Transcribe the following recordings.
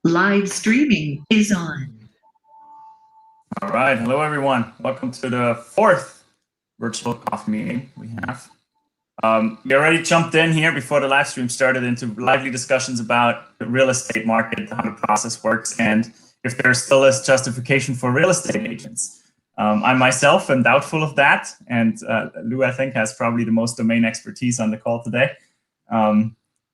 Live streaming is on. All right. Hello, everyone. Welcome to the fourth virtual coffee meeting we have. We already jumped in here before the live stream started into lively discussions about the real estate market, how the process works, and if there still is justification for real estate agents. I myself am doubtful of that, and Lou, I think, has probably the most domain expertise on the call today.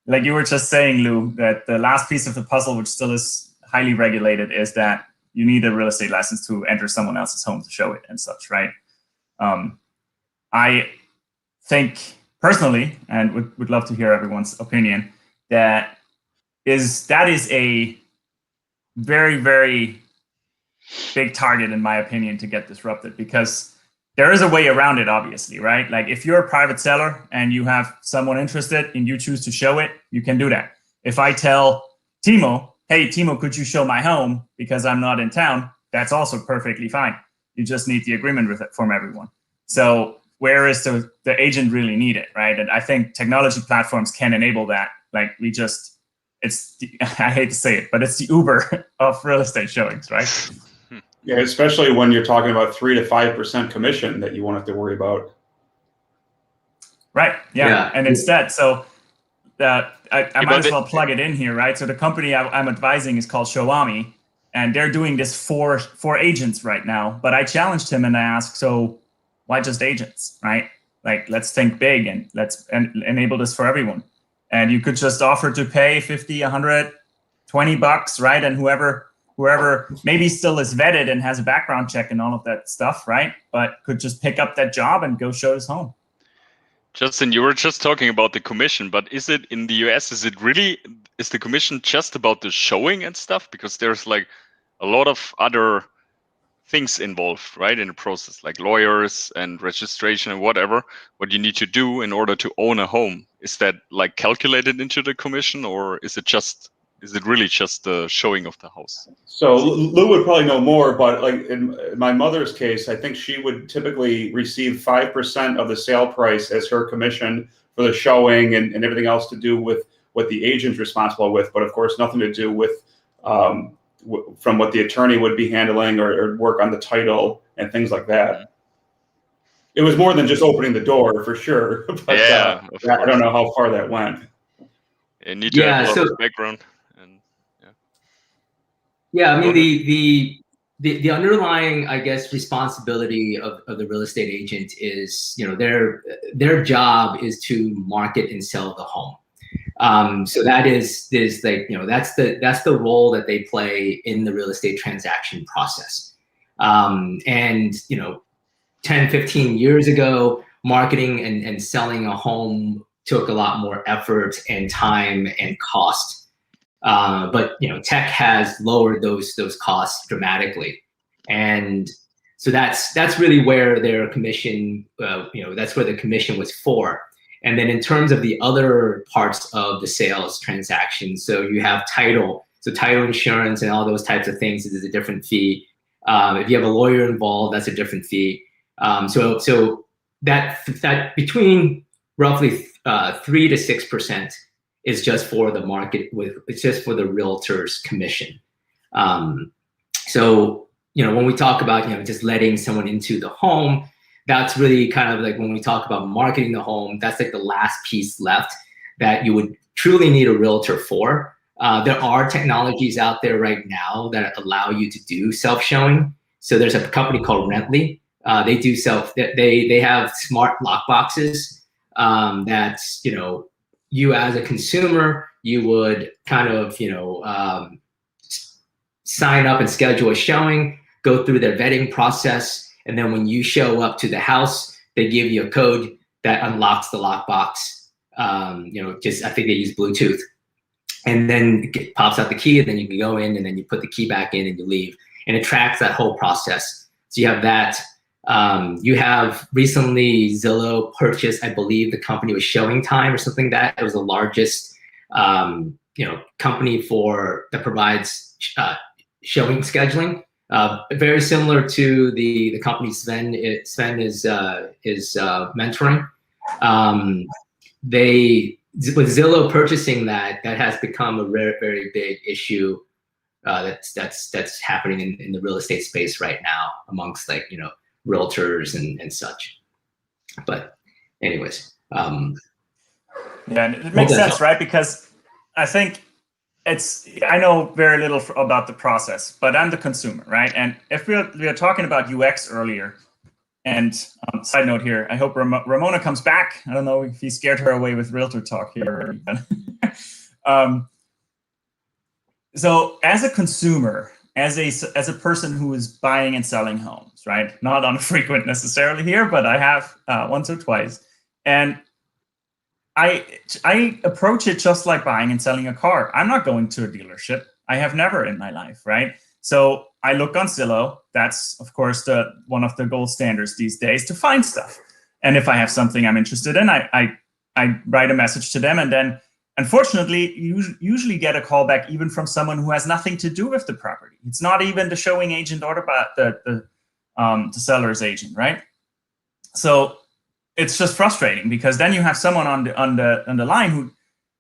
Like you were just saying, Lou, that the last piece of the puzzle, which still is highly regulated, is that you need a real estate license to enter someone else's home to show it and such, right? I think personally, and would love to hear everyone's opinion, that is a very, very big target, in my opinion, to get disrupted, because there is a way around it, obviously, right? Like if you're a private seller and you have someone interested and you choose to show it, you can do that. If I tell Timo, hey, Timo, could you show my home because I'm not in town? That's also perfectly fine. You just need the agreement with it from everyone. So where is the agent really needed, right? And I think technology platforms can enable that. Like I hate to say it, but it's the Uber of real estate showings, right? Yeah, especially when you're talking about 3 to 5% commission that you won't have to worry about. Right. Yeah. And instead, so I might as well plug it in here, right? So the company I'm advising is called Showami, and they're doing this for agents right now. But I challenged him and I asked, so why just agents, right? Like, let's think big and let's enable this for everyone. And you could just offer to pay 50, 100, $20, right? And whoever maybe still is vetted and has a background check and all of that stuff, right? But could just pick up that job and go show his home. Justin, you were just talking about the commission, but is it in the US, is the commission just about the showing and stuff? Because there's like a lot of other things involved, right, in the process, like lawyers and registration and whatever, what you need to do in order to own a home. Is that like calculated into the commission, or is it really just the showing of the house? So Lou would probably know more, but like in my mother's case, I think she would typically receive 5% of the sale price as her commission for the showing and everything else to do with what the agent's responsible with, but of course nothing to do with from what the attorney would be handling or work on the title and things like that. It was more than just opening the door, for sure. But yeah, I don't know how far that went. You need to have a lot of background. Yeah, I mean the underlying, I guess, responsibility of the real estate agent is, their job is to market and sell the home. So that is like, that's the role that they play in the real estate transaction process. And 10, 15 years ago, marketing and selling a home took a lot more effort and time and cost. But tech has lowered those costs dramatically, and so that's really where their commission, that's where the commission was for. And then in terms of the other parts of the sales transaction, so you have title, so title insurance and all those types of things is a different fee. If you have a lawyer involved, that's a different fee. So that between roughly 3 to 6%. is just for the market it's just for the realtor's commission. So, when we talk about, just letting someone into the home, that's really kind of like when we talk about marketing the home, that's like the last piece left that you would truly need a realtor for. There are technologies out there right now that allow you to do self-showing. So there's a company called Rently. They have smart lock boxes that, you as a consumer, you would kind of, sign up and schedule a showing, go through their vetting process. And then when you show up to the house, they give you a code that unlocks the lockbox. I think they use Bluetooth. And then it pops out the key, and then you can go in and then you put the key back in and you leave. And it tracks that whole process. So you have that. You have recently Zillow purchased, I believe the company was Showing Time or something like that. It was the largest, company that provides showing scheduling. Very similar to the company Sven is mentoring. With Zillow purchasing that has become a very, very big issue that's happening in the real estate space right now amongst like, you know, realtors and such. But anyways, yeah, and it makes sense, right? Because I think I know very little about the process, but I'm the consumer, right? And if we are talking about UX earlier, and side note here, I hope Ramona comes back. I don't know if he scared her away with realtor talk here already. So as a consumer, as a person who is buying and selling homes, right? Not on frequent necessarily here, but I have once or twice. And I approach it just like buying and selling a car. I'm not going to a dealership. I have never in my life, right? So I look on Zillow. That's, of course, one of the gold standards these days to find stuff. And if I have something I'm interested in, I write a message to them, and then, unfortunately, you usually get a call back even from someone who has nothing to do with the property. It's not even the showing agent or the seller's agent, right? So it's just frustrating, because then you have someone on the line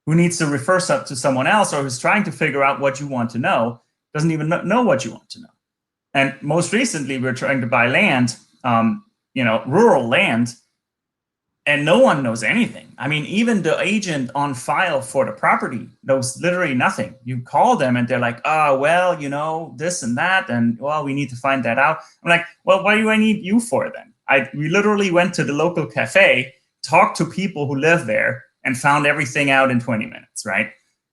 who needs to refer to someone else, or who's trying to figure out what you want to know, doesn't even know what you want to know. And most recently, we're trying to buy land, rural land, and no one knows anything. I mean, even the agent on file for the property knows literally nothing. You call them and they're like, oh, well, you know, this and that, and well, we need to find that out. I'm like, well, what do I need you for then? We literally went to the local cafe, talked to people who live there, and found everything out in 20 minutes, right?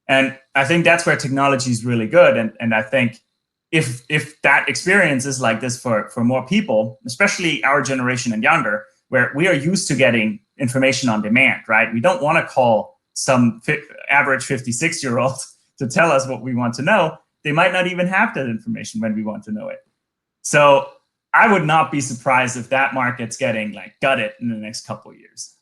And I think that's where technology is really good. And I think if that experience is like this for more people, especially our generation and younger, where we are used to getting information on demand, right? We don't want to call some average 56-year-old to tell us what we want to know. They might not even have that information when we want to know it. So I would not be surprised if that market's getting like gutted in the next couple of years.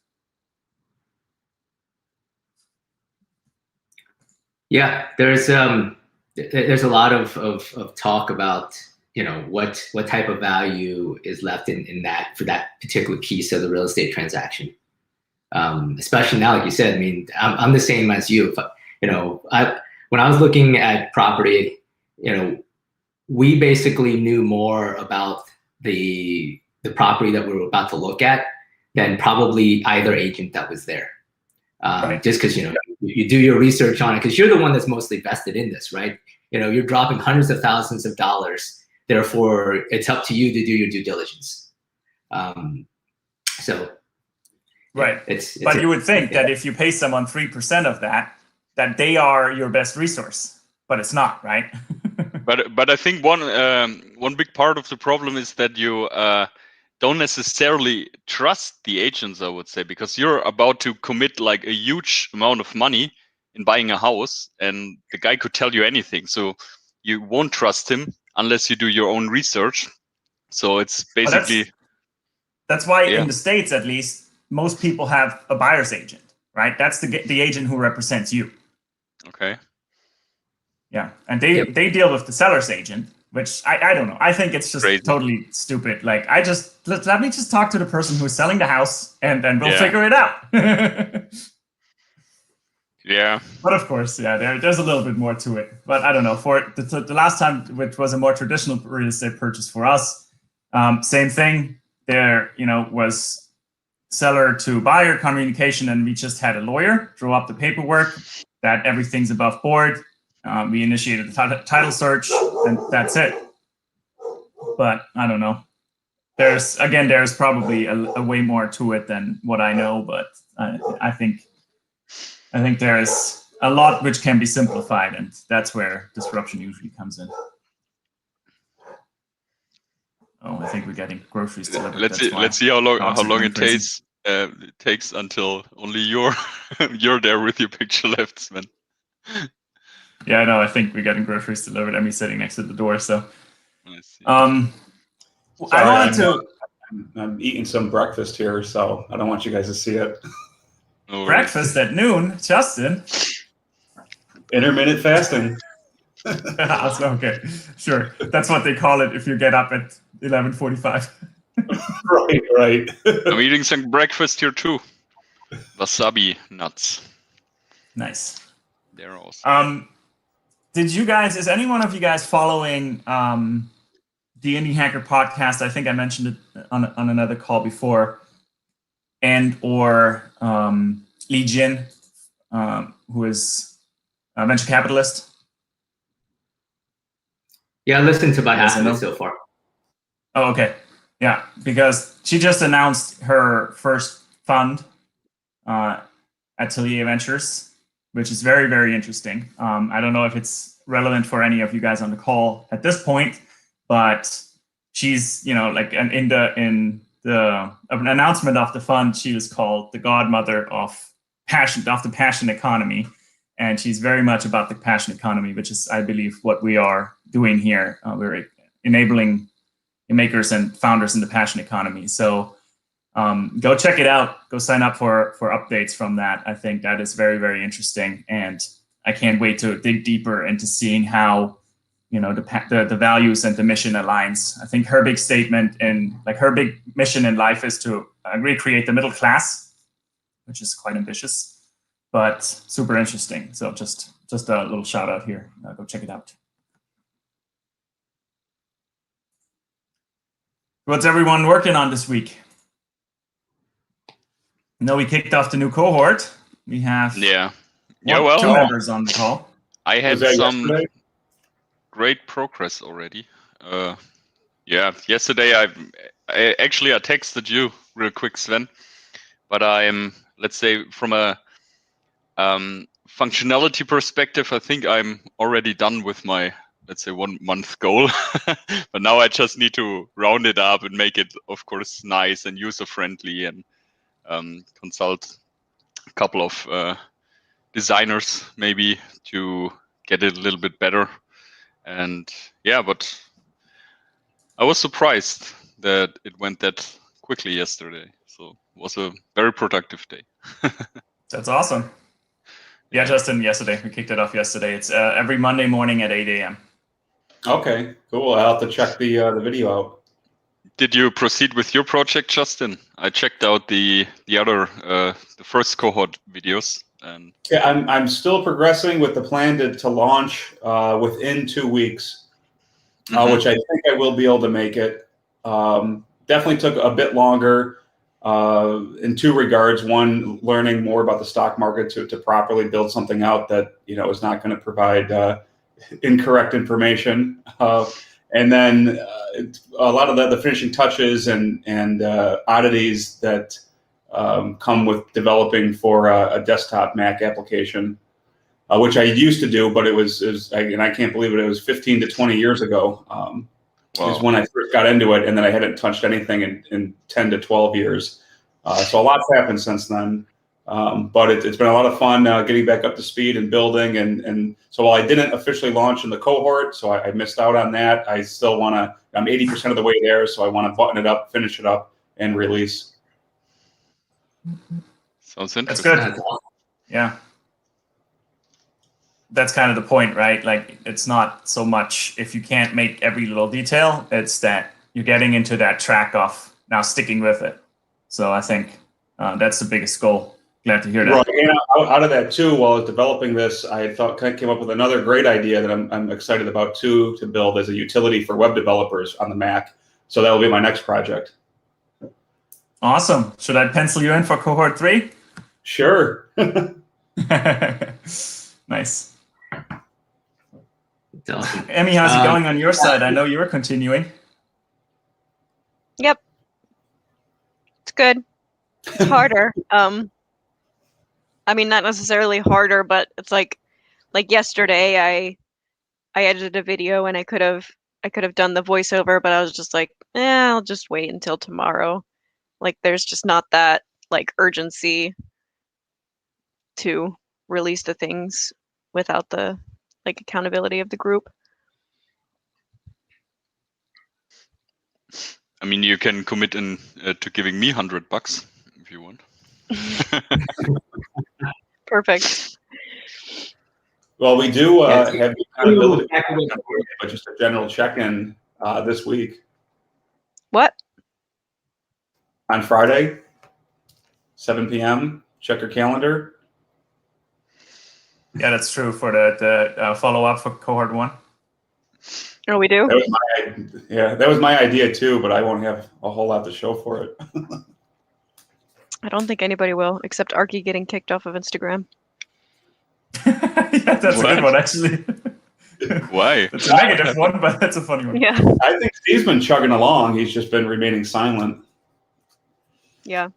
Yeah, there's a lot of talk about, you know, what type of value is left in that for that particular piece of the real estate transaction. Especially now, like you said, I mean, I'm the same as you. You know, when I was looking at property, you know, we basically knew more about the property that we were about to look at than probably either agent that was there. Right. Just because, you know, you do your research on it, because you're the one that's mostly vested in this, right? You know, you're dropping hundreds of thousands of dollars. Therefore, it's up to you to do your due diligence. So, right. But you would think that if you pay someone 3% of that they are your best resource, but it's not, right? But I think one big part of the problem is that you don't necessarily trust the agents, I would say, because you're about to commit like a huge amount of money in buying a house, and the guy could tell you anything. So you won't trust him unless you do your own research. So it's basically... That's why in the States, at least, most people have a buyer's agent, right? That's the agent who represents you. Okay. Yeah, and they deal with the seller's agent, which I don't know. I think it's just totally stupid. Like, let me just talk to the person who's selling the house, and then we'll figure it out. Yeah. But of course, yeah, there's a little bit more to it. But I don't know. For the last time, which was a more traditional real estate purchase for us, same thing. There, you know, was seller to buyer communication, and we just had a lawyer draw up the paperwork that everything's above board. We initiated the title search, and that's it. But I don't know. There's probably a way more to it than what I know, but I think there is a lot which can be simplified, and that's where disruption usually comes in. Oh, I think we're getting groceries delivered. Let's see how long it takes until only you're there with your picture left, Sven. Yeah, no, I think we're getting groceries delivered, and me sitting next to the door. So, I'm eating some breakfast here, so I don't want you guys to see it. No breakfast at noon, Justin. Intermittent fasting. Okay, sure. That's what they call it if you get up at 11:45. Right. I'm eating some breakfast here too. Wasabi nuts. Nice. They're awesome. Is any one of you guys following the Indie Hacker podcast? I think I mentioned it on another call before. And or Li Jin, who is a venture capitalist. Yeah, I listened to about Yes, half of I it know. so far. Oh, okay. Yeah, because she just announced her first fund, Atelier Ventures, which is very, very interesting. I don't know if it's relevant for any of you guys on the call at this point, but she's, like in the announcement of the fund, she was called the godmother of the passion economy. And she's very much about the passion economy, which is, I believe, what we are doing here. We're enabling makers and founders in the passion economy. So go check it out. Go sign up for updates from that. I think that is very, very interesting. And I can't wait to dig deeper into seeing how, the values and the mission aligns. I think her big statement and her big mission in life is to recreate the middle class, which is quite ambitious, but super interesting. So just a little shout out here. Go check it out. What's everyone working on this week? We kicked off the new cohort. We have Yeah. two members on the call. I had Was that some yesterday? great progress already. Yesterday I texted you real quick, Sven, but I'm, let's say, from a functionality perspective, I think I'm already done with my, let's say, 1 month goal. But now I just need to round it up and make it, of course, nice and user friendly, and consult a couple of designers maybe to get it a little bit better. And but I was surprised that it went that quickly yesterday. So it was a very productive day. That's awesome. Yeah, Justin, yesterday. We kicked it off yesterday. It's every Monday morning at 8 a.m. Okay, cool. I'll have to check the video out. Did you proceed with your project, Justin? I checked out the other the first cohort videos, and Yeah, I'm still progressing with the plan to launch within 2 weeks, which I think I will be able to make it. Definitely took a bit longer in two regards. One, learning more about the stock market to properly build something out that is not going to provide incorrect information, and then a lot of the finishing touches and oddities that come with developing for a desktop Mac application, which I used to do, but it was and I can't believe it was 15 to 20 years ago. Is when I first got into it, and then I hadn't touched anything in 10 to 12 years. So a lot's happened since then. But it's been a lot of fun getting back up to speed and building. And so while I didn't officially launch in the cohort, so I missed out on that, I still want to, I'm 80% of the way there. So I want to button it up, finish it up, and release. sounds interesting. That's good. Yeah. That's kind of the point, right? Like, it's not so much if you can't make every little detail, it's that you're getting into that track of now sticking with it. So I think that's the biggest goal. Glad to hear that. Right. And out of that too, while I was developing this, I came up with another great idea that I'm excited about too, to build as a utility for web developers on the Mac. So that will be my next project. Awesome. Should I pencil you in for cohort 3? Sure. Nice. Awesome. Emmy, how's it going on your side? I know you were continuing. Yep. It's good. It's harder. I mean, not necessarily harder, but it's like yesterday I edited a video and I could have done the voiceover, but I was just like, I'll just wait until tomorrow. Like, there's just not that urgency to release the things without the accountability of the group. I mean, you can commit in to giving me $100 if you want. Perfect. Well, we do have the accountability, Ooh, but just a general check-in this week What? on Friday, 7 p.m. Check your calendar. Yeah, that's true for the follow up for cohort 1. Oh, we do? That was my idea too, but I won't have a whole lot to show for it. I don't think anybody will, except Arky getting kicked off of Instagram. Yeah, that's a good What? one, actually. Why? It's a negative one, but that's a funny one. Yeah. I think Steve's been chugging along. He's just been remaining silent. Yeah.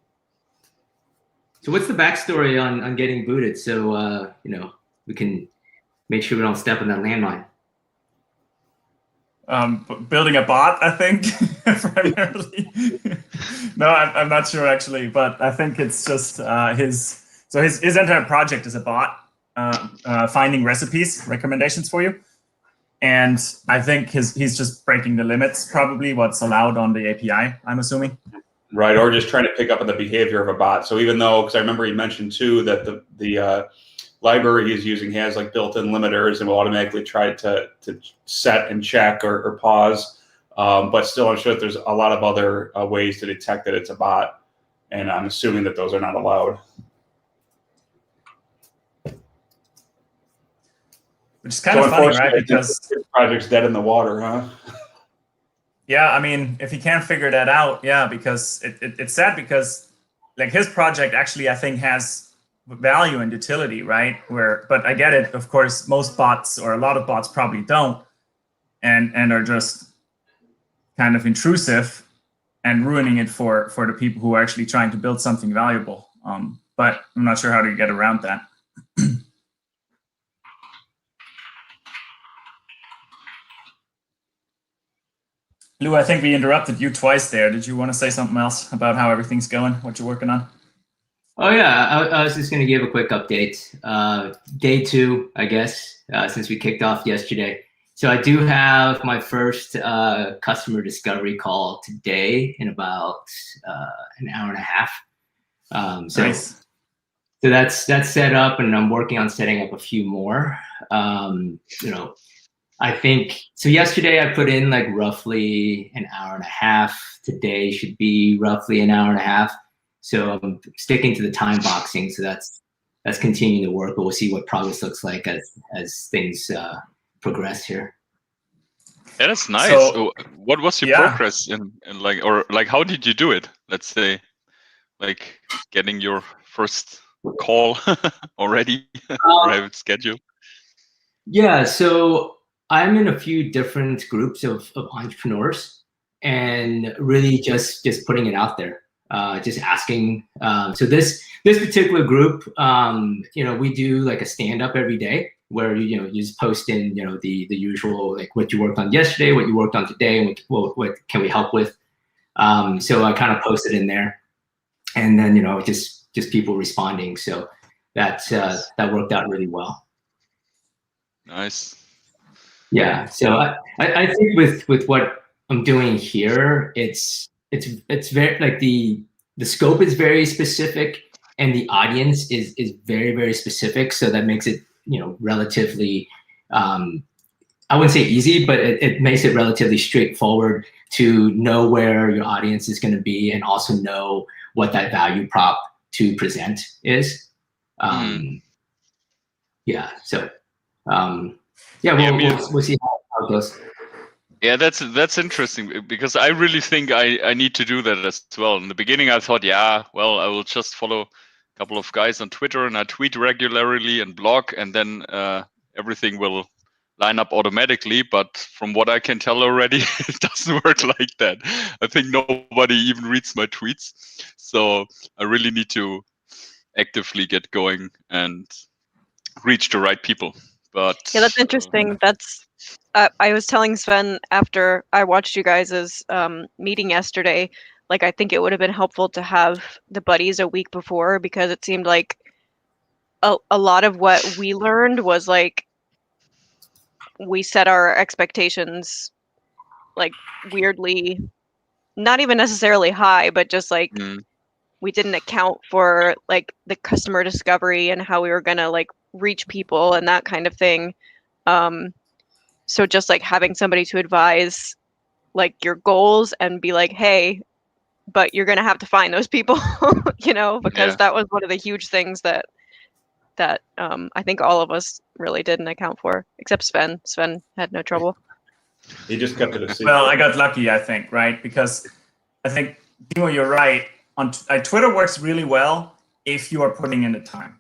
So what's the backstory on getting booted? So we can make sure we don't step on that landmine. Building a bot, I think, primarily. No, I'm not sure actually, but I think it's just his entire project is a bot finding recommendations for you. And I think he's just breaking the limits, probably what's allowed on the API, I'm assuming. Right, or just trying to pick up on the behavior of a bot. So even though, because I remember he mentioned too that the library he's using has like built-in limiters and will automatically try to set and check or pause. But still, I'm sure that there's a lot of other ways to detect that it's a bot. And I'm assuming that those are not allowed. Which is kind of funny, right? Because this project's dead in the water, huh? Yeah, I mean, if he can't figure that out, yeah, because it's sad because like his project actually, I think, has value and utility, right? But I get it. Of course, most bots or a lot of bots probably don't, and are just kind of intrusive and ruining it for the people who are actually trying to build something valuable. But I'm not sure how to get around that. Lou, I think we interrupted you twice there. Did you want to say something else about how everything's going, what you're working on? Oh yeah, I was just going to give a quick update. Day 2, I guess, since we kicked off yesterday. So I do have my first customer discovery call today in about an hour and a half. Nice. So that's set up, and I'm working on setting up a few more. I think so. Yesterday I put in like roughly an hour and a half. Today should be roughly an hour and a half. So I'm sticking to the time boxing. So that's continuing to work, but we'll see what progress looks like as things progress here. Yeah, that's nice. So, what was your progress in like how did you do it? Let's say like getting your first call already or have it scheduled? Yeah, so I'm in a few different groups of entrepreneurs, and really just putting it out there, just asking. So this particular group, we do like a stand up every day where you just post in the usual, like what you worked on yesterday, what you worked on today, and what can we help with. So I kind of posted in there, and then just people responding. So that worked out really well. Nice. Yeah, so I think with what I'm doing here, it's very like the scope is very specific, and the audience is very, very specific. So that makes it relatively I wouldn't say easy, but it makes it relatively straightforward to know where your audience is going to be, and also know what that value prop to present is. Yeah, so. We'll see how it goes. Yeah, that's interesting because I really think I need to do that as well. In the beginning, I thought, I will just follow a couple of guys on Twitter and I tweet regularly and blog, and then everything will line up automatically. But from what I can tell already, it doesn't work like that. I think nobody even reads my tweets. So I really need to actively get going and reach the right people. But yeah, that's interesting. That's I was telling Sven after I watched you guys' meeting yesterday, like I think it would have been helpful to have the buddies a week before, because it seemed like a lot of what we learned was like we set our expectations like weirdly, not even necessarily high, but just like we didn't account for like the customer discovery and how we were gonna like reach people and that kind of thing. So just like having somebody to advise like your goals and be like, hey, but you're gonna have to find those people, because that was one of the huge things that that I think all of us really didn't account for, except Sven. Sven had no trouble. He just kept it a secret. Well, I got lucky, I think, right? Because I think, Timo, you're right. Twitter works really well if you are putting in the time.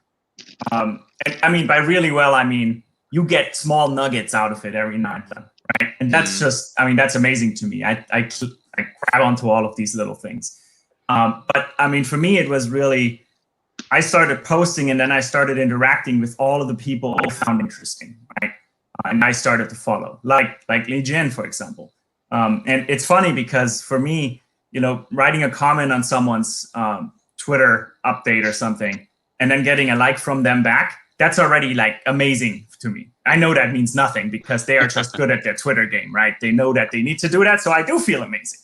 And I mean, by really well, I mean you get small nuggets out of it every now and then, right? And that's just, I mean, that's amazing to me. I grab onto all of these little things. But I mean, for me, it was really, I started posting and then I started interacting with all of the people I found interesting, right? And I started to follow, like Li Jin, for example. And it's funny because for me, you know, writing a comment on someone's Twitter update or something, and then getting a like from them back, that's already like amazing to me. I know that means nothing because they are just good at their Twitter game, right? They know that they need to do that, so I do feel amazing.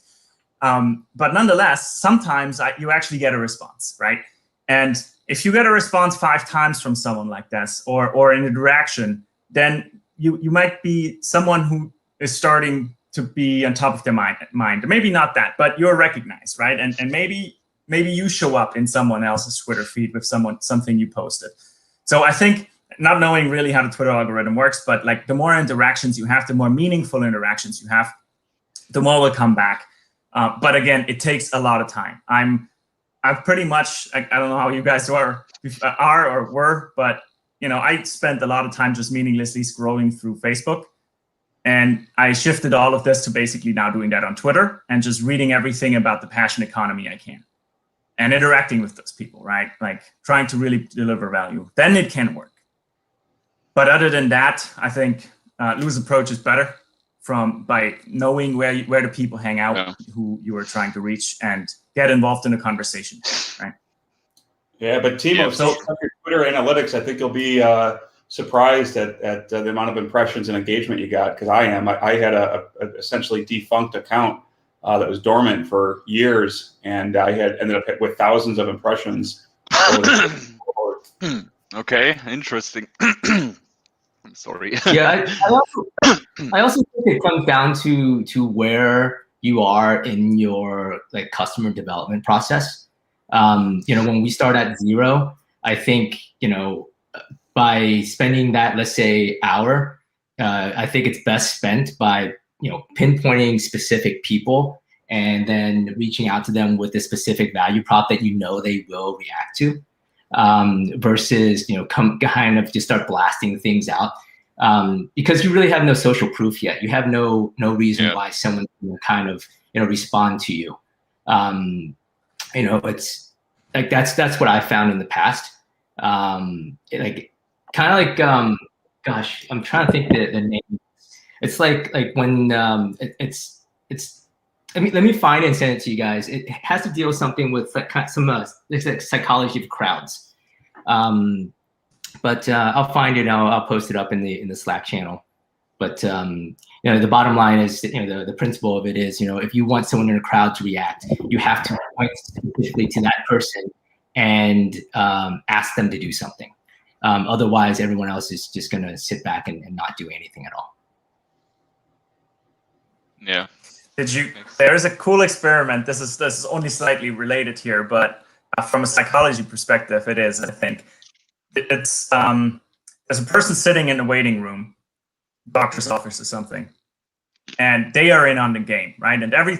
But nonetheless, sometimes you actually get a response, right? And if you get a response 5 times from someone like this, or an interaction, then you might be someone who is starting to be on top of their mind. Maybe not that, but you're recognized, right? And maybe you show up in someone else's Twitter feed with something you posted. So I think, not knowing really how the Twitter algorithm works, but like the more interactions you have, the more meaningful interactions you have, the more will come back. But again, it takes a lot of time. I've pretty much, I don't know how you guys are or were, but you know, I spent a lot of time just meaninglessly scrolling through Facebook. And I shifted all of this to basically now doing that on Twitter and just reading everything about the passion economy I can and interacting with those people, right? Like trying to really deliver value. Then it can work. But other than that, I think Lou's approach is better by knowing where the people hang out, who you are trying to reach, and get involved in a conversation, right? Yeah, but Timo, so your Twitter analytics, I think you'll be surprised at the amount of impressions and engagement you got, because I am. I had a essentially defunct account that was dormant for years, and I had ended up with thousands of impressions. Okay, interesting. I'm sorry. Yeah, I also think it comes down to where you are in your like customer development process. You know, when we start at 0, I think, you know, by spending that, let's say, hour, I think it's best spent by, you know, pinpointing specific people and then reaching out to them with a specific value prop that you know they will react to, versus, you know, kind of just start blasting things out, because you really have no social proof yet. You have no reason why someone will kind of, you know, respond to you. You know, it's like that's what I found in the past. Like kind of like gosh, I'm trying to think the name. It's like when it's let me find it and send it to you guys. It has to deal with something with like some it's like psychology of crowds. But I'll find it. I'll post it up in the Slack channel. But you know, the bottom line is, you know, the principle of it is, you know, if you want someone in a crowd to react, you have to point specifically to that person and ask them to do something. Otherwise, everyone else is just going to sit back and not do anything at all. Yeah. There is a cool experiment. This is only slightly related here, but from a psychology perspective, it is, I think. It's there's a person sitting in a waiting room, doctor's office or something, and they are in on the game, right? And every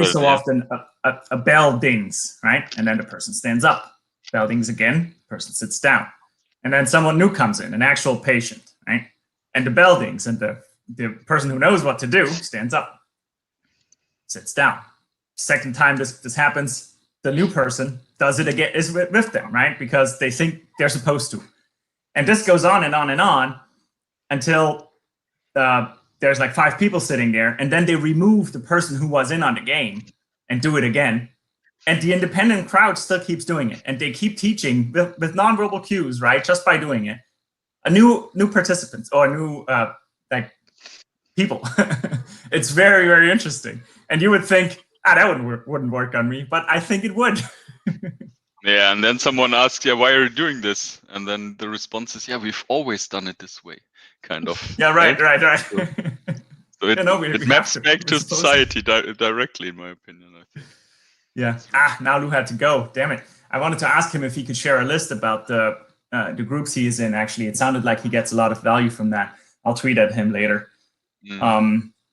so often a bell dings, right? And then the person stands up. Bell dings again, person sits down. And then someone new comes in, an actual patient, right? And the bell dings, and the person who knows what to do stands up, sits down. Second time this happens, the new person does it again, is with them, right? Because they think they're supposed to. And this goes on and on and on until there's like 5 people sitting there, and then they remove the person who was in on the game and do it again. And the independent crowd still keeps doing it. And they keep teaching with nonverbal cues, right? Just by doing it. A new participants or new like people. It's very, very interesting. And you would think, that wouldn't work on me, but I think it would. Yeah, and then someone asks, why are you doing this? And then the response is, we've always done it this way, kind of. Yeah, right. So it maps back to society directly, in my opinion, I think. Yeah. Now Lou had to go. Damn it. I wanted to ask him if he could share a list about the the groups he is in. Actually, it sounded like he gets a lot of value from that. I'll tweet at him later.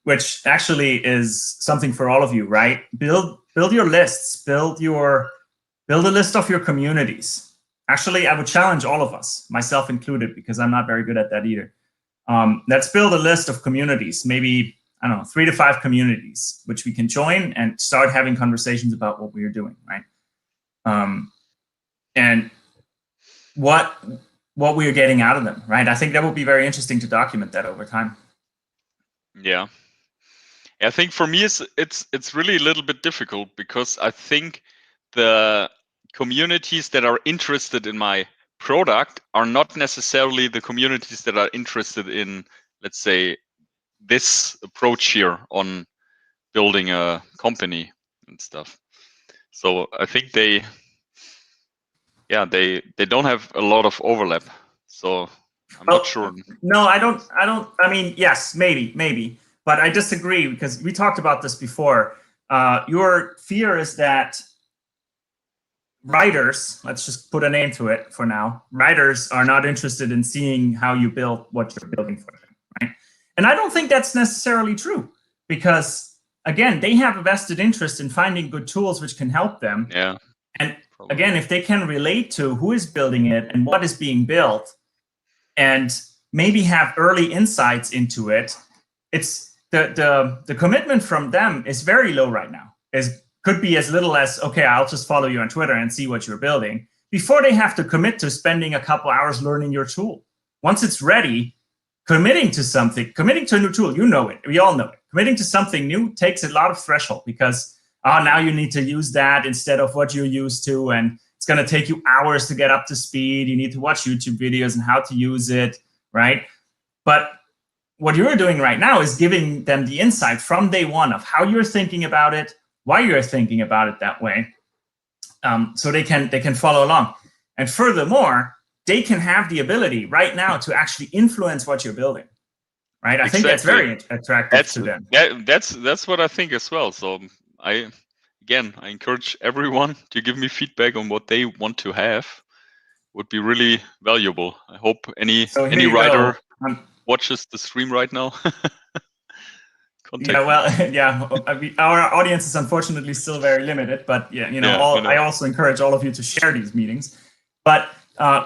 Which actually is something for all of you, right? Build your lists. Build a list of your communities. Actually, I would challenge all of us, myself included, because I'm not very good at that either. Let's build a list of communities, maybe, I don't know, 3 to 5 communities, which we can join and start having conversations about what we are doing, right? And what we are getting out of them, right? I think that would be very interesting to document that over time. Yeah. I think for me it's really a little bit difficult, because I think the communities that are interested in my product are not necessarily the communities that are interested in, let's say, this approach here on building a company and stuff. So I think they don't have a lot of overlap. So I'm not sure. No, I don't. I mean, yes, maybe. But I disagree, because we talked about this before. Your fear is that writers, let's just put a name to it for now, writers are not interested in seeing how you build what you're building for them, right? And I don't think that's necessarily true, because, again, they have a vested interest in finding good tools which can help them. Yeah. And again, if they can relate to who is building it and what is being built, and maybe have early insights into it, it's the commitment from them is very low right now. Could be as little as, okay, I'll just follow you on Twitter and see what you're building, before they have to commit to spending a couple hours learning your tool. Once it's ready, committing to a new tool, you know it, we all know it. Committing to something new takes a lot of threshold, because now you need to use that instead of what you're used to, and it's going to take you hours to get up to speed. You need to watch YouTube videos and how to use it, right? But what you're doing right now is giving them the insight from day one of how you're thinking about it, why you're thinking about it that way, so they can follow along. And furthermore, they can have the ability right now to actually influence what you're building, right? I think that's very attractive to them. That's what I think as well. So I encourage everyone to give me feedback on what they want to have. Would be really valuable. I hope any writer watches the stream right now. Our audience is unfortunately still very limited, but I also encourage all of you to share these meetings. But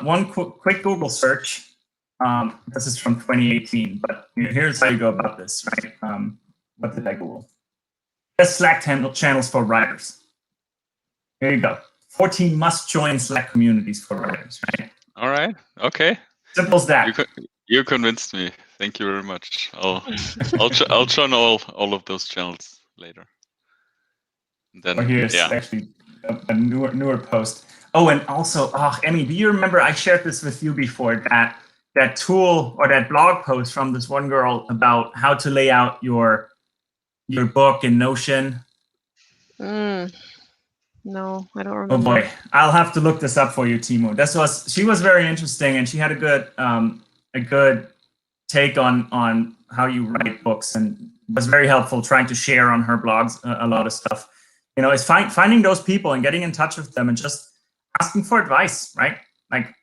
one quick Google search, this is from 2018, but here's how you go about this, right? What did I Google? Best Slack channels for writers. Here you go. 14 must-join Slack communities for writers, right? All right. Okay. Simple as that. You convinced me. Thank you very much. I'll join all of those channels later. Then here's actually a newer post. Oh, and also, Emmy, do you remember I shared this with you before, that tool or that blog post from this one girl about how to lay out your book in Notion? No, I don't remember. Oh boy, I'll have to look this up for you, Timo. She was very interesting, and she had a good take on how you write books, and was very helpful trying to share on her blogs a lot of stuff. It's finding those people and getting in touch with them and just asking for advice, right? Like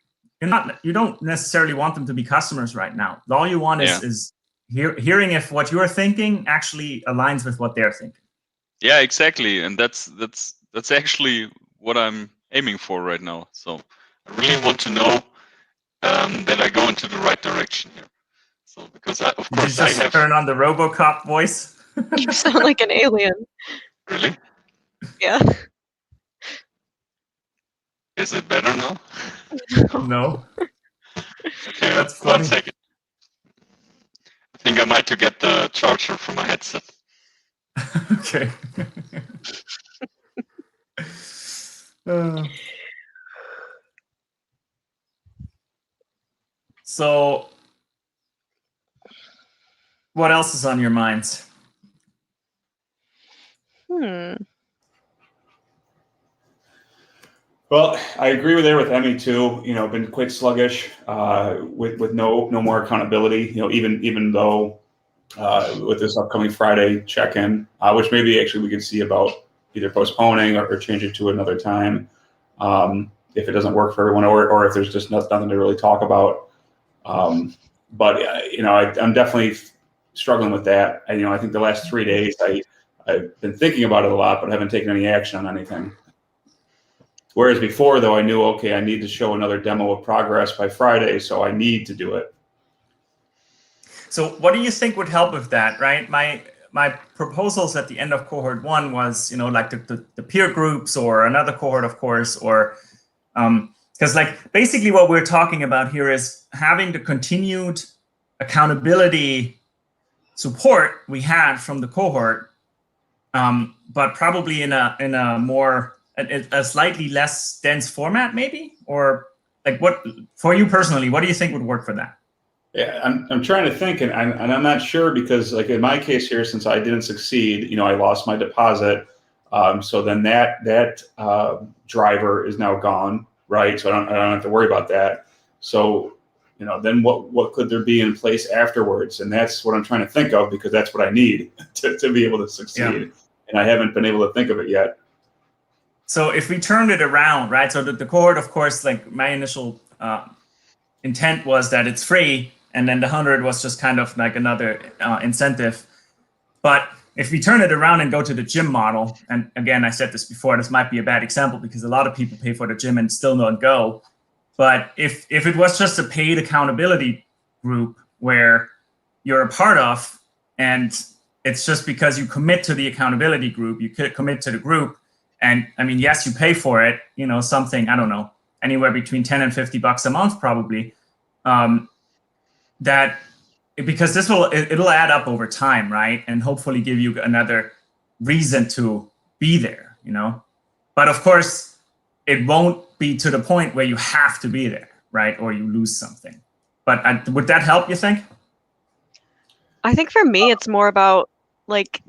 you don't necessarily want them to be customers right now. All you want is hearing if what you're thinking actually aligns with what they're thinking. Yeah, exactly, and that's actually what I'm aiming for right now. So I really want to know that I go into the right direction here. So because I have turn on the RoboCop voice. You sound like an alien. Really? Yeah. Is it better now? No. Okay, that's funny. 1 second. I think I might to get the charger for my headset. Okay. So, what else is on your minds? Well, I agree with Emmy too. Been quite sluggish with no more accountability. Even though with this upcoming Friday check-in, which maybe actually we could see about either postponing or change it to another time. if it doesn't work for everyone, or if there's just nothing to really talk about. But I'm definitely struggling with that. I think the last 3 days I've been thinking about it a lot, but haven't taken any action on anything. Whereas before, though, I knew, okay, I need to show another demo of progress by Friday, so I need to do it. So what do you think would help with that, right? My proposals at the end of cohort 1 was, like the peer groups or another cohort, of course, or because like basically what we're talking about here is having the continued accountability support we had from the cohort, but probably in a more a slightly less dense format, maybe, or like what for you personally, what do you think would work for that? Yeah, I'm trying to think, and I'm not sure, because like in my case here, since I didn't succeed, I lost my deposit, so then that driver is now gone, right? So I don't have to worry about that. So then what could there be in place afterwards? And that's what I'm trying to think of, because that's what I need to be able to succeed, and I haven't been able to think of it yet. So if we turned it around, right? So the cohort, of course, like my initial intent was that it's free, and then the 100 was just kind of like another incentive. But if we turn it around and go to the gym model, and again, I said this before, this might be a bad example because a lot of people pay for the gym and still don't go. But if it was just a paid accountability group where you're a part of, and it's just because you commit to the accountability group, you commit to the group, and I mean, yes, you pay for it, something, I don't know, anywhere between 10 and $50 a month, probably. That because it'll add up over time, right? And hopefully give you another reason to be there, But of course, it won't be to the point where you have to be there, right? Or you lose something. But would that help, you think? I think for me, it's more about like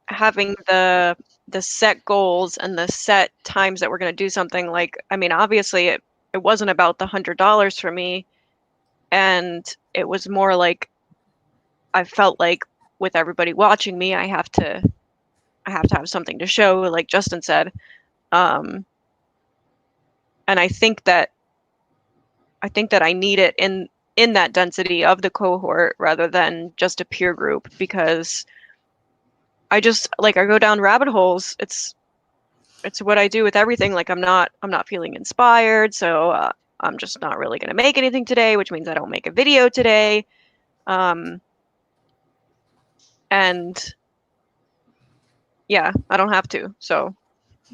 having the set goals and the set times that we're going to do something. Like, I mean, obviously it wasn't about the $100 for me. And it was more like, I felt like with everybody watching me, I have to have something to show, like Justin said. And I think that I need it in that density of the cohort rather than just a peer group, because I go down rabbit holes. It's what I do with everything. Like I'm not feeling inspired, so I'm just not really going to make anything today, which means I don't make a video today. And yeah, I don't have to. So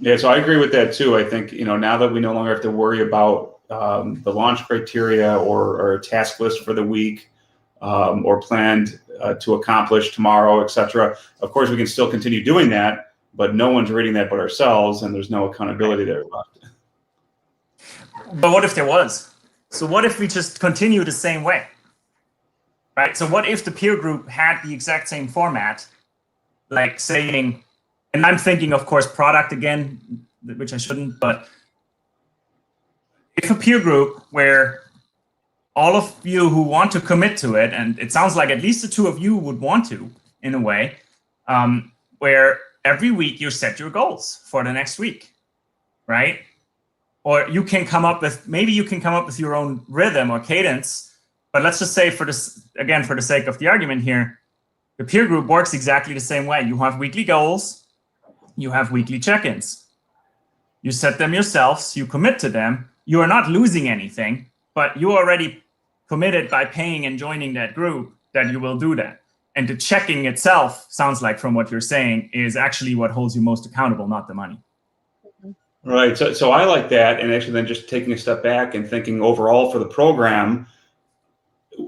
yeah, so I agree with that too. I think now that we no longer have to worry about the launch criteria or a task list for the week, or planned to accomplish tomorrow, etc. Of course, we can still continue doing that, but no one's reading that but ourselves, and there's no accountability there left. But what if there was? So what if we just continue the same way? Right? So what if the peer group had the exact same format, like saying, and I'm thinking, of course, product again, which I shouldn't, but if a peer group where all of you who want to commit to it, and it sounds like at least the two of you would want to, in a way, where every week you set your goals for the next week, right? Or you can come up with your own rhythm or cadence. But let's just say, for the sake of the argument here, the peer group works exactly the same way. You have weekly goals, you have weekly check-ins. You set them yourselves, you commit to them. You are not losing anything, but you already committed by paying and joining that group that you will do that. And the checking itself, sounds like from what you're saying, is actually what holds you most accountable, not the money. Right. So I like that. And actually then just taking a step back and thinking overall for the program,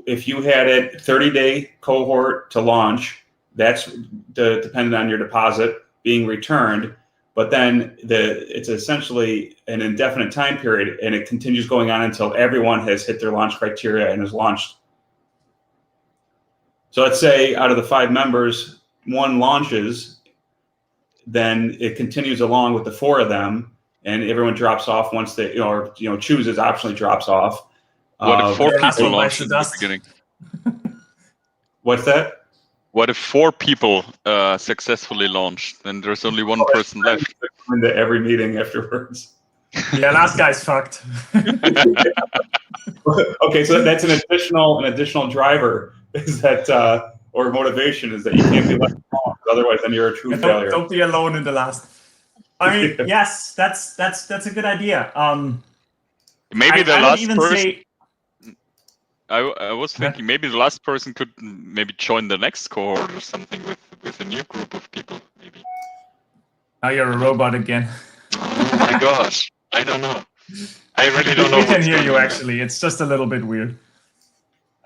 if you had it 30-day cohort to launch, that's dependent on your deposit being returned. But then it's essentially an indefinite time period, and it continues going on until everyone has hit their launch criteria and is launched. So let's say out of the 5 members, 1 launches, then it continues along with the 4 of them, and everyone drops off once they, chooses, optionally drops off. What if 4 people launch launched in the beginning? What's that? What if 4 people successfully launched? Then there's only one person left. Into every meeting afterwards. Yeah, last guy's fucked. Okay, so that's an additional driver is that or motivation is that you can't be left alone. Otherwise, then you're a true failure. Don't be alone in the last. I mean, yes, that's a good idea. Maybe the I would last even person. say, I was thinking maybe the last person could maybe join the next cohort or something with a new group of people. Maybe. oh, you're a robot again. Oh my gosh! I don't know. I really don't know. We can what's hear going you on. actually. It's just a little bit weird.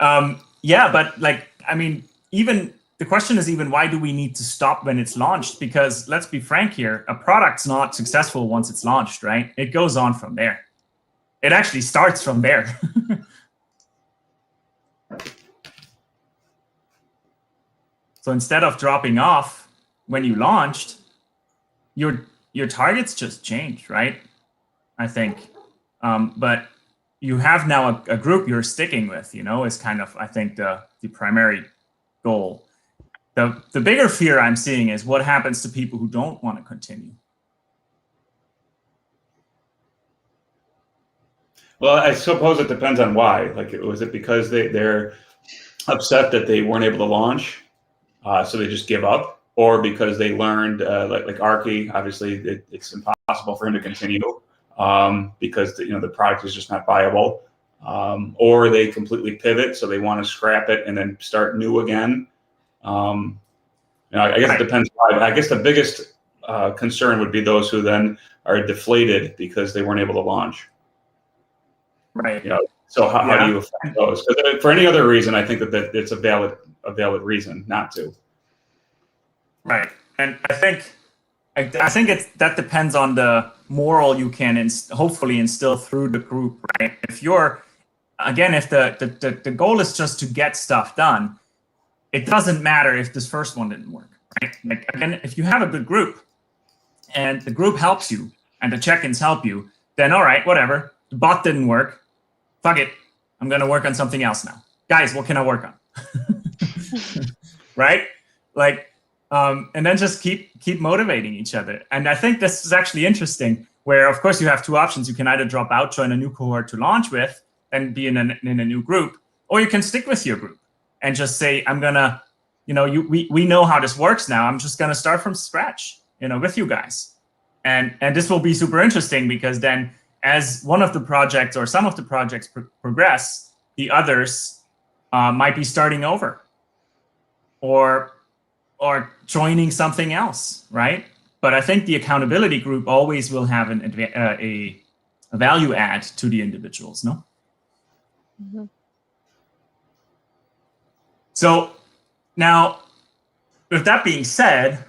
Yeah, but like, I mean, even the question is even why do we need to stop when it's launched? Because let's be frank here, a product's not successful once it's launched, right? It goes on from there. It actually starts from there. So instead of dropping off when you launched, your targets just changed, right? I think. But you have now a group you're sticking with, is kind of, I think, the primary goal. The bigger fear I'm seeing is what happens to people who don't want to continue. Well, I suppose it depends on why. Like, was it because they're upset that they weren't able to launch, so they just give up, or because they learned, like Arky, obviously it's impossible for him to continue because the product is just not viable, or they completely pivot, so they want to scrap it and then start new again. I guess it depends why. I guess the biggest concern would be those who then are deflated because they weren't able to launch. Right. So how do you affect those? Because for any other reason, I think that it's a valid reason not to. Right, and I think that depends on the moral you can hopefully instill through the group, right? If the goal is just to get stuff done, it doesn't matter if this first one didn't work, right? Like, again, if you have a good group and the group helps you and the check-ins help you, then all right, whatever. The bot didn't work. Fuck it. I'm going to work on something else now. Guys, what can I work on? Right? Like, and then just keep motivating each other. And I think this is actually interesting where, of course, you have two options. You can either drop out, join a new cohort to launch with, and be in a new group, or you can stick with your group and just say, I'm going to, we know how this works now. I'm just going to start from scratch, with you guys. And this will be super interesting because then as one of the projects or some of the projects progress, the others might be starting over or joining something else, right? But I think the accountability group always will have a value add to the individuals, no? Mm-hmm. So now, with that being said,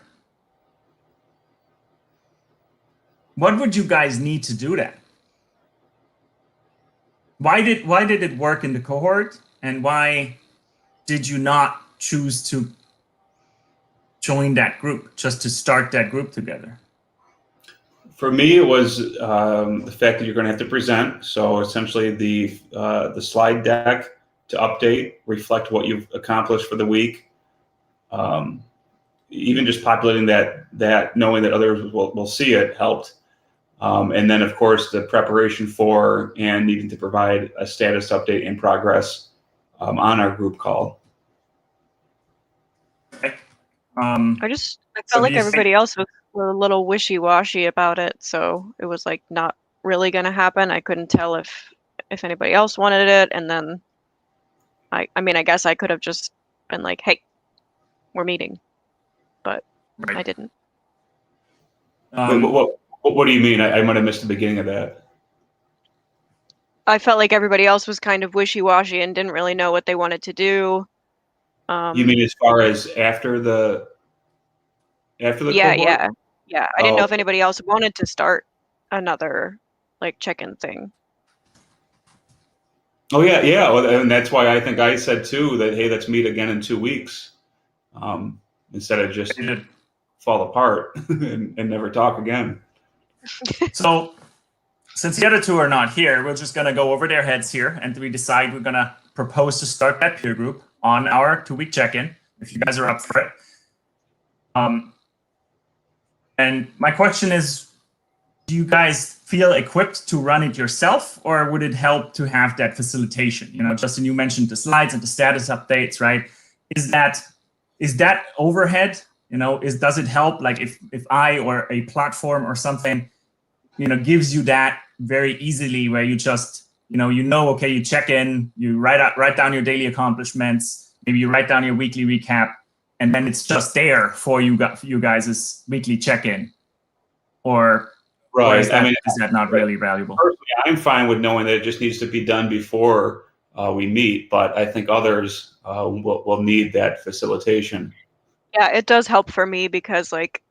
what would you guys need to do that? Why did it work in the cohort, and why did you not choose to join that group, just to start that group together? For me, it was the fact that you're going to have to present. So essentially, the slide deck to update, reflect what you've accomplished for the week. Even just populating that knowing that others will see it helped. And then, of course, the preparation for and needing to provide a status update in progress on our group call. I felt like everybody else was a little wishy-washy about it, so it was like not really going to happen. I couldn't tell if anybody else wanted it, and then I mean, I guess I could have just been like, "Hey, we're meeting," but I didn't. Wait, what do you mean? I might have missed the beginning of that. I felt like everybody else was kind of wishy-washy and didn't really know what they wanted to do. You mean as far as after the cohort? Yeah. I didn't know if anybody else wanted to start another like check-in thing. Oh yeah. Well, and that's why I think I said too that hey, let's meet again in 2 weeks, instead of just fall apart and never talk again. So, since the other two are not here, we're just going to go over their heads here, and we decide we're going to propose to start that peer group on our 2-week check-in, if you guys are up for it. And my question is, do you guys feel equipped to run it yourself, or would it help to have that facilitation? You know, Justin, you mentioned the slides and the status updates, right? Is that overhead? You know, does it help? Like if I or a platform or something, you know, gives you that very easily, where you just, you know, okay, you check in, you write down your daily accomplishments, maybe you write down your weekly recap, and then it's just there for you guys' weekly check-in, or Right. is that not really valuable? Personally, I'm fine with knowing that it just needs to be done before we meet, but I think others will need that facilitation. Yeah, it does help for me because like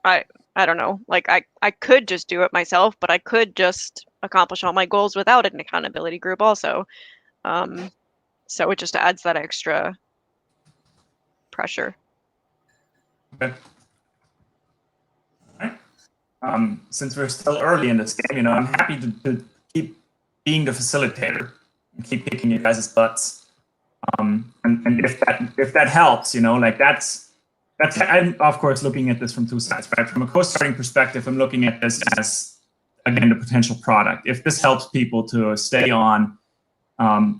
I don't know, like I could just do it myself, but I could just accomplish all my goals without an accountability group also. So it just adds that extra pressure. Okay. All right. Since we're still early in this game, you know, I'm happy to keep being the facilitator and keep kicking you guys' butts. And if that helps, you know, like that's I'm of course looking at this from two sides, right? From a coStarting perspective, I'm looking at this as, again, the potential product. If this helps people to stay on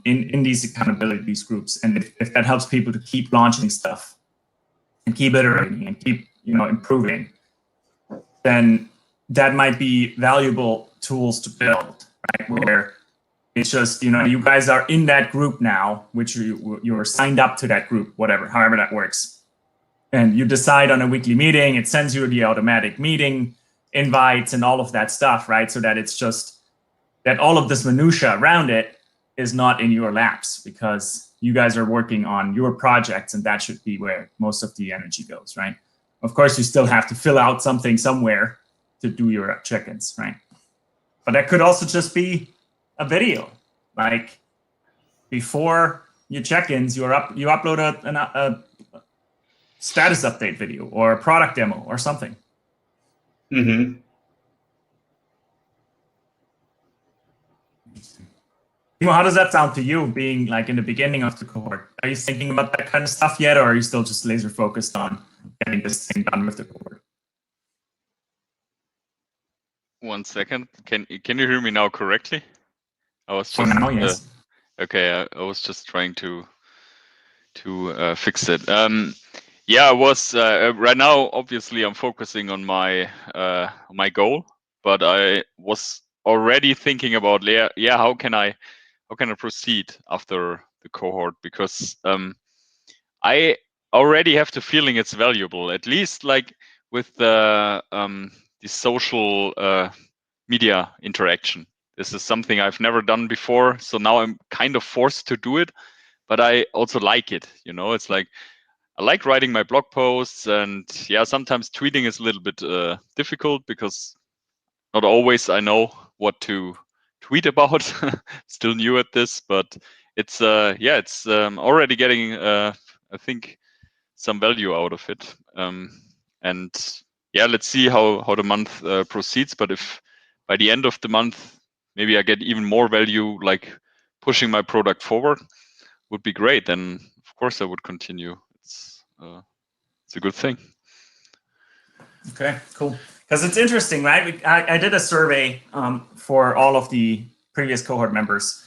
in these accountability groups, and if that helps people to keep launching stuff and keep iterating and keep, you know, improving, then that might be valuable tools to build, right? Where it's just, you know, you guys are in that group now, which you're signed up to that group, however that works. And you decide on a weekly meeting, it sends you the automatic meeting invites and all of that stuff, right? So that it's just that all of this minutia around it is not in your laps, because you guys are working on your projects, and that should be where most of the energy goes, right? Of course, you still have to fill out something somewhere to do your check-ins, right? But that could also just be a video, like before your check-ins, you upload a status update video or a product demo or something. Mm-hmm. Timo, how does that sound to you, being like in the beginning of the cohort? Are you thinking about that kind of stuff yet, or are you still just laser focused on getting this thing done with the cohort? 1 second. Can you hear me now correctly? I was For just now, yes. okay. I was just trying to fix it. Yeah, I was right now. Obviously, I'm focusing on my goal, but I was already thinking about how can I proceed after the cohort, because I already have the feeling it's valuable, at least like with the social media interaction. This is something I've never done before, so now I'm kind of forced to do it, but I also like it. You know, it's like I like writing my blog posts, and yeah, sometimes tweeting is a little bit difficult because not always I know what to tweet about. Still new at this, but it's it's already getting I think some value out of it. And yeah, let's see how the month proceeds. But if by the end of the month maybe I get even more value, like pushing my product forward, would be great. Then of course I would continue. It's a good thing. Okay, cool. Because it's interesting, right? I did a survey for all of the previous cohort members,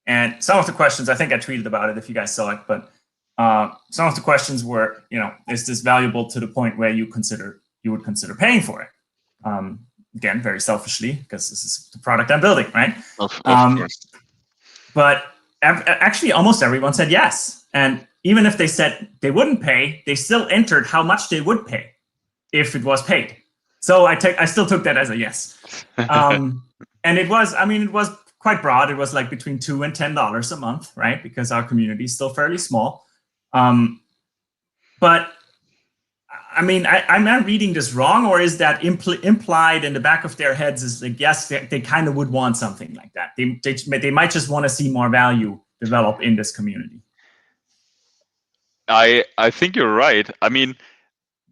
and some of the questions, I think I tweeted about it if you guys saw it, but some of the questions were, you know, is this valuable to the point where you would consider paying for it? Again, very selfishly, because this is the product I'm building, right? Of course. But actually, almost everyone said yes. And even if they said they wouldn't pay, they still entered how much they would pay if it was paid. So I still took that as a yes. And it was quite broad. It was like between $2 and $10 a month, right? Because our community is still fairly small. But I mean, I'm not reading this wrong, or is that implied in the back of their heads is like, yes, they kind of would want something like that. They might just want to see more value develop in this community. I think you're right. I mean,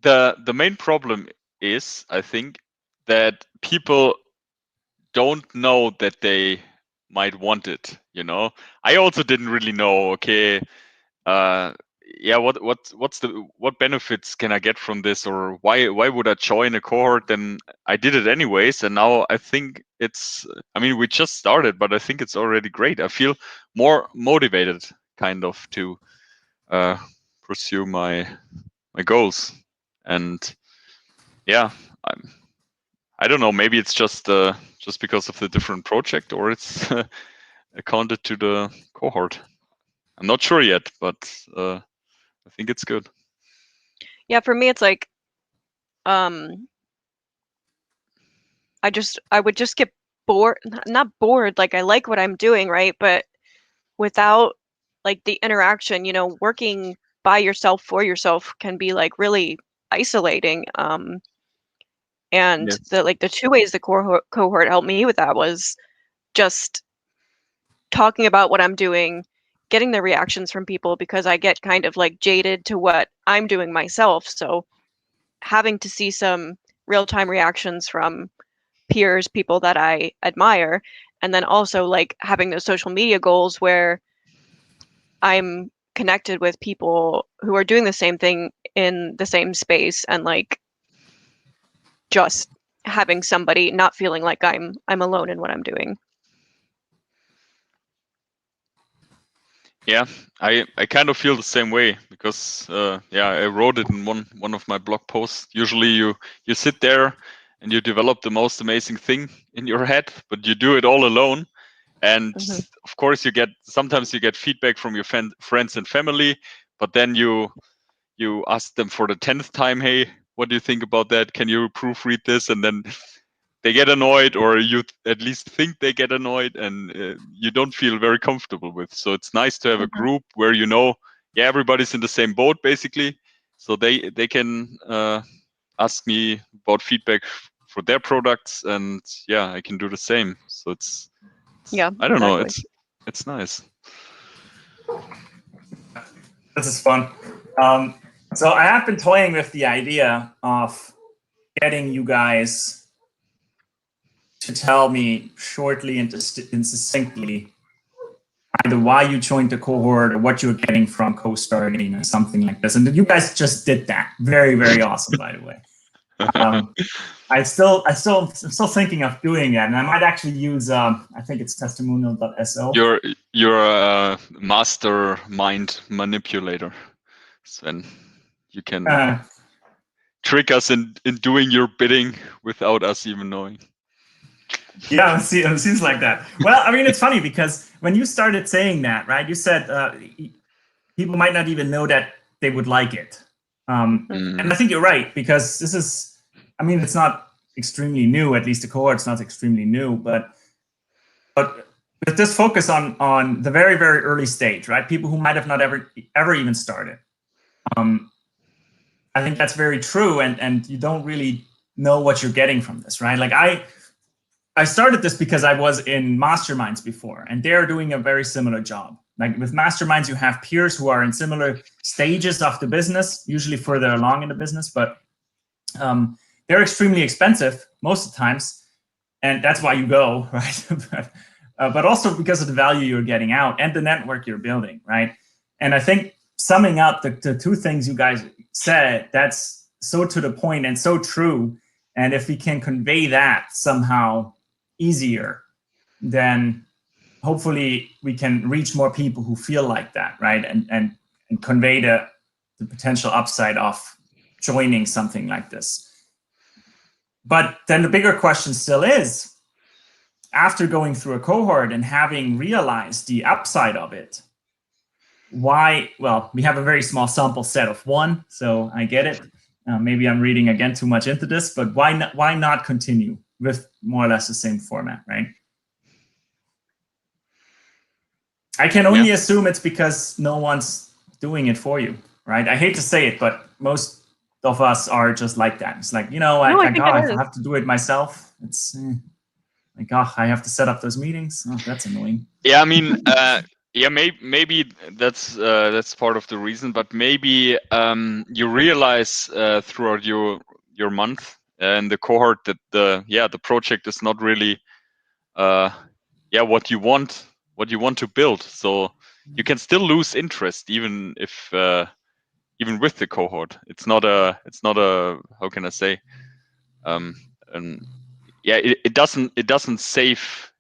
the main problem is, I think, that people don't know that they might want it. You know, I also didn't really know. Okay, yeah, what benefits can I get from this, or why would I join a cohort? Then I did it anyways, and now I think it's. I mean, we just started, but I think it's already great. I feel more motivated, kind of, to pursue my goals, and yeah, I don't know. Maybe it's just because of the different project, or it's accounted to the cohort. I'm not sure yet, but I think it's good. Yeah, for me, it's like, I would just get bored, not bored, like I like what I'm doing, right? But without like the interaction, working by yourself for yourself can be like really isolating. And Yes. the two ways the cohort helped me with that was just talking about what I'm doing, getting the reactions from people, because I get kind of like jaded to what I'm doing myself. So having to see some real-time reactions from peers, people that I admire, and then also like having those social media goals where I'm connected with people who are doing the same thing in the same space, and like just having somebody, not feeling like I'm alone in what I'm doing. Yeah, I kind of feel the same way, because yeah, I wrote it in one of my blog posts. Usually you sit there and you develop the most amazing thing in your head, but you do it all alone. And Mhm. of course sometimes you get feedback from your friends and family, but then you ask them for the 10th time, hey, what do you think about that? Can you proofread this? And then they get annoyed, or you at least think they get annoyed, and you don't feel very comfortable with. So it's nice to have a Mhm. group where yeah, everybody's in the same boat basically, so they can ask me about feedback for their products, and yeah, I can do the same. So it's Yeah, I don't know, exactly. it's nice. This is fun. So I have been toying with the idea of getting you guys to tell me shortly and succinctly either why you joined the cohort or what you're getting from coStarting or something like this. And you guys just did that. Very, very awesome, by the way. I'm still thinking of doing that, and I might actually use I think it's testimonial.so. You're a master mind manipulator, Sven. You can trick us in doing your bidding without us even knowing. Yeah, it seems like that. Well, I mean, it's funny because when you started saying that, right, you said people might not even know that they would like it. And I think you're right, because this is, I mean, it's not extremely new, at least the cohort's not extremely new, but with this focus on the very, very early stage, right, people who might have not ever even started. I think that's very true, and you don't really know what you're getting from this, right? Like I started this because I was in masterminds before, and they're doing a very similar job. Like with masterminds, you have peers who are in similar stages of the business, usually further along in the business, but they're extremely expensive most of the times, and that's why you go, right? But also because of the value you're getting out and the network you're building, right? And I think summing up the two things you guys said, that's so to the point and so true. And if we can convey that somehow easier, then hopefully we can reach more people who feel like that, right? And convey the potential upside of joining something like this. But then the bigger question still is, after going through a cohort and having realized the upside of it, why? Well, we have a very small sample set of one, so I get it. Maybe I'm reading again too much into this, but why not continue with more or less the same format, right? I can only assume it's because no one's doing it for you, right? I hate to say it, but most of us are just like that. It's like, No, I think I it is. have to do it myself. It's like, oh, I have to set up those meetings. Oh, that's annoying. Yeah, I mean, yeah, maybe that's part of the reason, but maybe you realize throughout your month and the cohort that the project is not really what you want to build. So you can still lose interest even if even with the cohort. It's not a how can I say, it doesn't save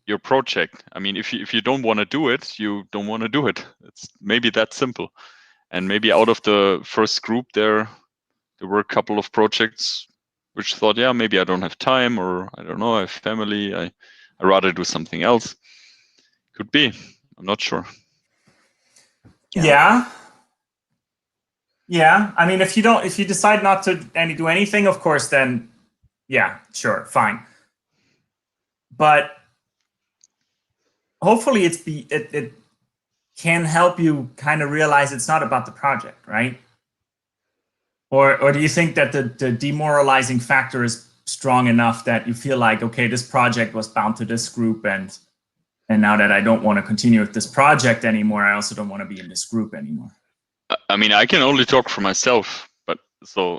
your project. I mean, if you don't want to do it, you don't want to do it. It's maybe that simple. And maybe out of the first group there were a couple of projects which thought, yeah, maybe I don't have time, or I don't know, I have family, I rather do something else. Could be. I'm not sure. Yeah. I mean, if you decide not to do anything, of course, then yeah, sure, fine. But hopefully it can help you kind of realize it's not about the project, right? Or do you think that the demoralizing factor is strong enough that you feel like, okay, this project was bound to this group, and now that I don't want to continue with this project anymore, I also don't want to be in this group anymore? I mean, I can only talk for myself,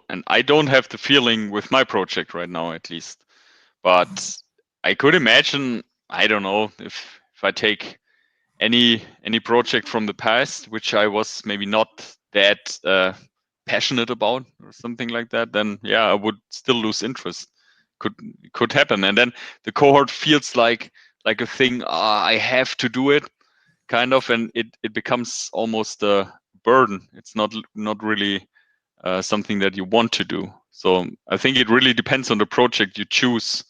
and I don't have the feeling with my project right now, at least. But I could imagine, I don't know, if I take any project from the past, which I was maybe not that passionate about or something like that, then yeah, I would still lose interest. Could happen, and then the cohort feels like a thing. I have to do it, kind of, and it becomes almost a burden. It's not really something that you want to do. So I think it really depends on the project you choose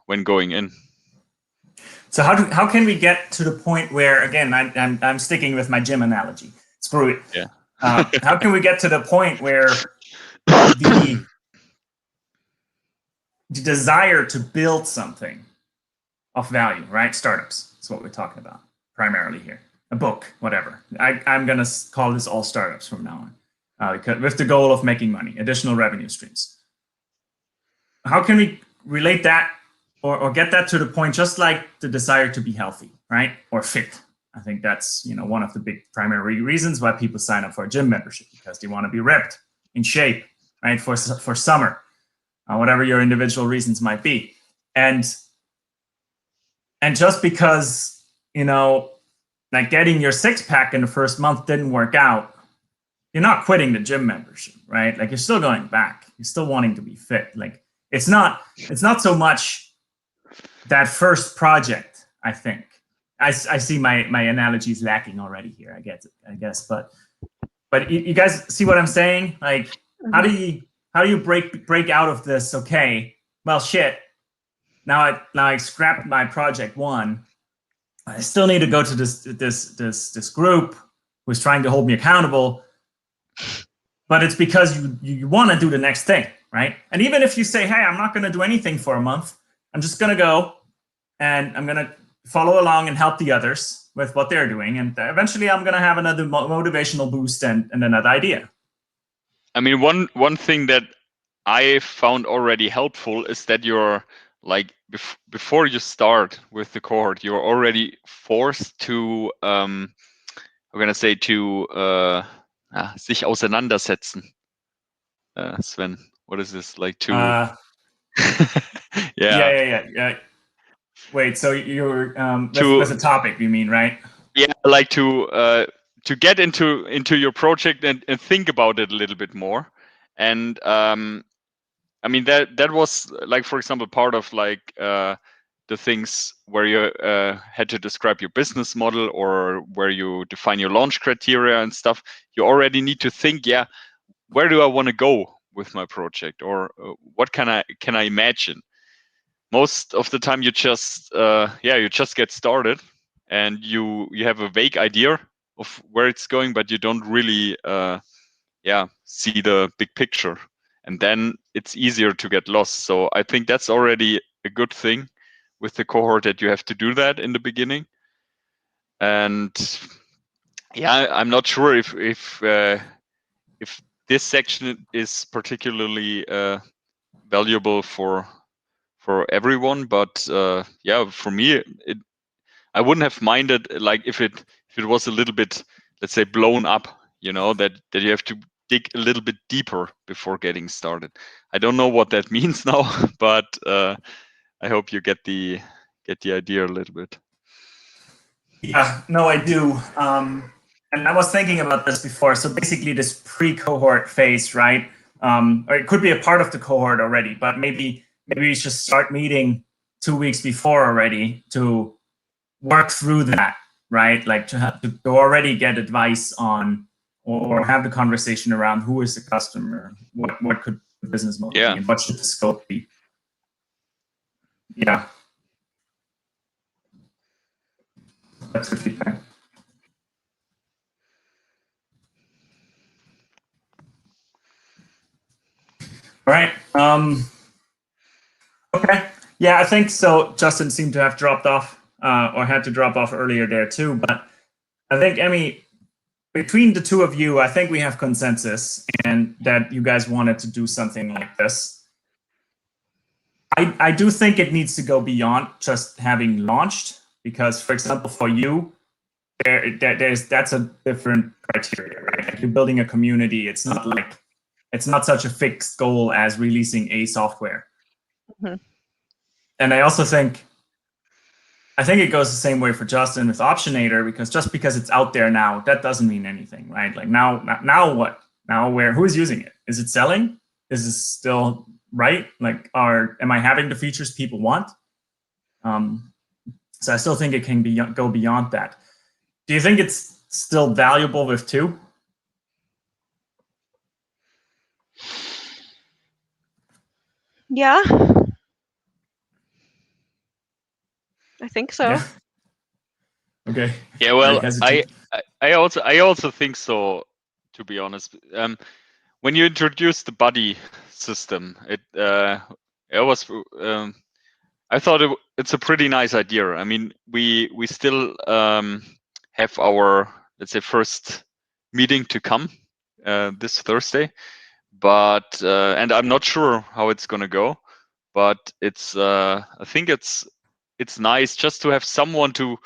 when going in. So how can we get to the point where, again, I'm sticking with my gym analogy. Screw it. Yeah. How can we get to the point where the desire to build something of value, right? Startups. That's what we're talking about primarily here. A book, whatever. I'm going to call this all startups from now on, because with the goal of making money, additional revenue streams. How can we relate that or get that to the point, just like the desire to be healthy, right? Or fit. I think that's, one of the big primary reasons why people sign up for a gym membership, because they want to be ripped, in shape, right? For summer, whatever your individual reasons might be. And just because, like getting your six-pack in the first month didn't work out, you're not quitting the gym membership, right? Like, you're still going back. You're still wanting to be fit. Like, it's not so much that first project, I think. I see my analogies lacking already here. I guess, but you guys see what I'm saying? Like, how do you break out of this? Okay, well, shit. Now I scrapped my project one. I still need to go to this group who's trying to hold me accountable. But it's because you want to do the next thing, right? And even if you say, hey, I'm not going to do anything for a month, I'm just going to go and I'm going to follow along and help the others with what they're doing. And eventually I'm going to have another motivational boost and another idea. I mean, one thing that I found already helpful is that you're like, before you start with the cohort, you're already forced to, I'm going to say, to sich auseinandersetzen. Sven, what is this? Like to... Yeah. Wait, so you're with a topic, you mean, right? Yeah, like to get into your project and think about it a little bit more. And I mean, that was, like, for example, part of like the things where you had to describe your business model, or where you define your launch criteria and stuff. You already need to think, yeah, where do I want to go with my project, or what can I imagine? Most of the time you just get started, and you have a vague idea of where it's going, but you don't really see the big picture, and then it's easier to get lost. So I think that's already a good thing with the cohort, that you have to do that in the beginning. And yeah, I'm not sure if this section is particularly valuable for everyone, but yeah, for me, I wouldn't have minded, like, if it was a little bit, let's say, blown up, that you have to dig a little bit deeper before getting started. I don't know what that means now, but I hope you get the idea a little bit. Yeah, no, I do. and I was thinking about this before. So basically, this pre-cohort phase, right? Or it could be a part of the cohort already, but maybe we should start meeting 2 weeks before already to work through that, right? Like to already get advice on or have the conversation around who is the customer, what could the business model be, and what should the scope be. Yeah. That's the feedback. All right. Okay. Yeah, I think so. Justin seemed to have dropped off or had to drop off earlier there too. But I think, Emmy, between the two of you, I think we have consensus and that you guys wanted to do something like this. I do think it needs to go beyond just having launched because, for example, for you, that's a different criteria, right? Like you're building a community. It's not such a fixed goal as releasing a software. Mm-hmm. And I also think it goes the same way for Justin with Optionator, because just because it's out there now, that doesn't mean anything, right? Like now what? Now who's using it? Is it selling? Is it still right? Like, am I having the features people want? So I still think it can go beyond that. Do you think it's still valuable with 2? Yeah. I think so. Yeah. Okay. Yeah, well, I also think so, to be honest. When you introduced the buddy system, I thought it's a pretty nice idea. I mean, we still have our, let's say, first meeting to come this Thursday, but and I'm not sure how it's gonna go, but I think it's nice just to have someone to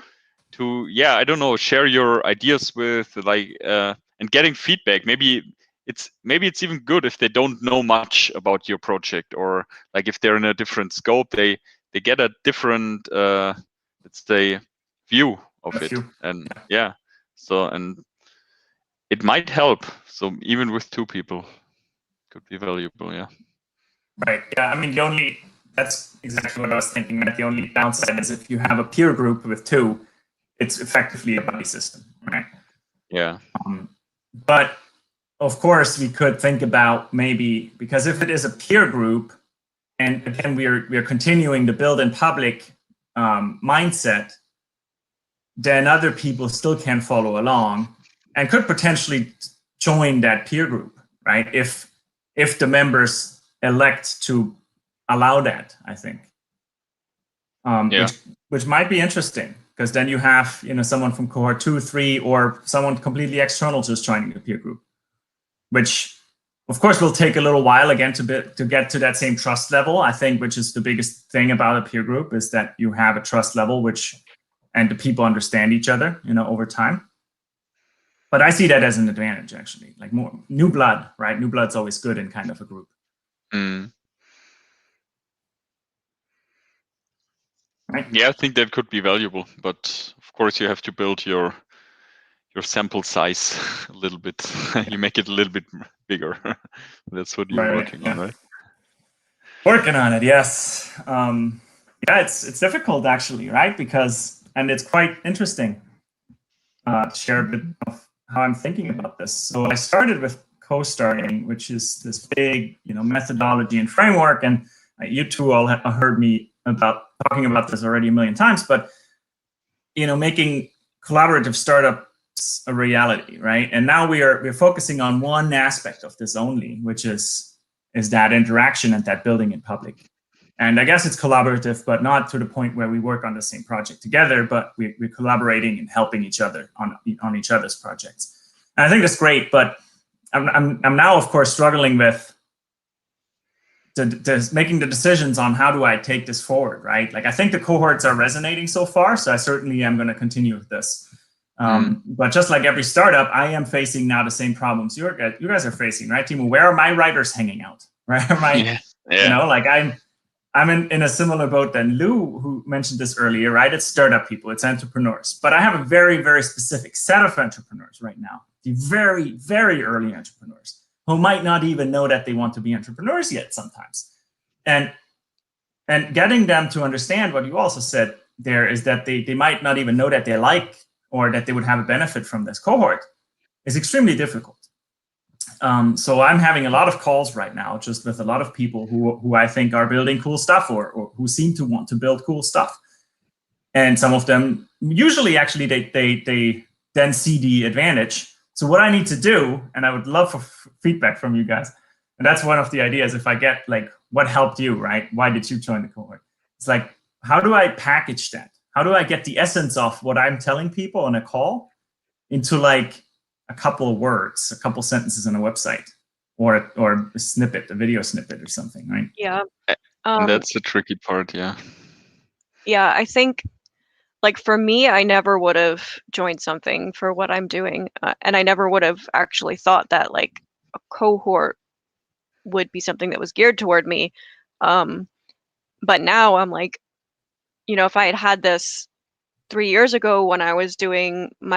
I don't know, share your ideas with, like, and getting feedback. Maybe it's even good if they don't know much about your project, or like if they're in a different scope, they get a different let's say view of it. And so, and it might help. So even with 2 people, could be valuable. Yeah. Right. Yeah. I mean, that's exactly what I was thinking. That the only downside is if you have a peer group with 2, it's effectively a buddy system, right? Yeah. But of course, we could think about maybe, because if it is a peer group, and again we're continuing to build in public mindset, then other people still can follow along and could potentially join that peer group, right? If the members elect to allow that, I think, which might be interesting, because then you have someone from cohort 2, 3, or someone completely external just joining the peer group, which of course will take a little while again to get to that same trust level, I think, which is the biggest thing about a peer group, is that you have a trust level and the people understand each other, over time. But I see that as an advantage, actually, like more new blood, right? New blood's always good in kind of a group. Mm. Right? Yeah, I think that could be valuable, but of course you have to build your sample size a little bit. You make it a little bit bigger. That's what you're working on, right? Working on it, yes. It's difficult, actually, right? And it's quite interesting to share a bit of how I'm thinking about this. So I started with coStarting, which is this big, methodology and framework, and you two all have heard me talking about this already a million times, but making collaborative startups a reality, right? And now we're focusing on one aspect of this only, which is that interaction and that building in public. And I guess it's collaborative, but not to the point where we work on the same project together, but we're collaborating and helping each other on each other's projects. And I think that's great, but I'm now, of course, struggling with making the decisions on how do I take this forward, right? Like, I think the cohorts are resonating so far, so I certainly am going to continue with this. But just like every startup, I am facing now the same problems you guys are facing, right, Timo? Where are my writers hanging out? Where are my, like I'm in a similar boat than Lou, who mentioned this earlier, right? It's startup people, it's entrepreneurs. But I have a very, very specific set of entrepreneurs right now, the very, very early entrepreneurs who might not even know that they want to be entrepreneurs yet sometimes. And getting them to understand what you also said there is that they might not even know that they like or that they would have a benefit from this cohort is extremely difficult. So I'm having a lot of calls right now just with a lot of people who I think are building cool stuff or who seem to want to build cool stuff. And some of them, usually actually they then see the advantage. So what I need to do, and I would love for feedback from you guys, and that's one of the ideas, if I get like, what helped you, right? Why did you join the cohort? It's like, how do I package that? How do I get the essence of what I'm telling people on a call into like a couple of words, a couple sentences on a website, or a snippet, a video snippet or something, right? Yeah. And that's the tricky part, yeah. Yeah, I think, like, for me, I never would have joined something for what I'm doing, and I never would have actually thought that like a cohort would be something that was geared toward me. But now I'm like, if I had had this 3 years ago when I was doing my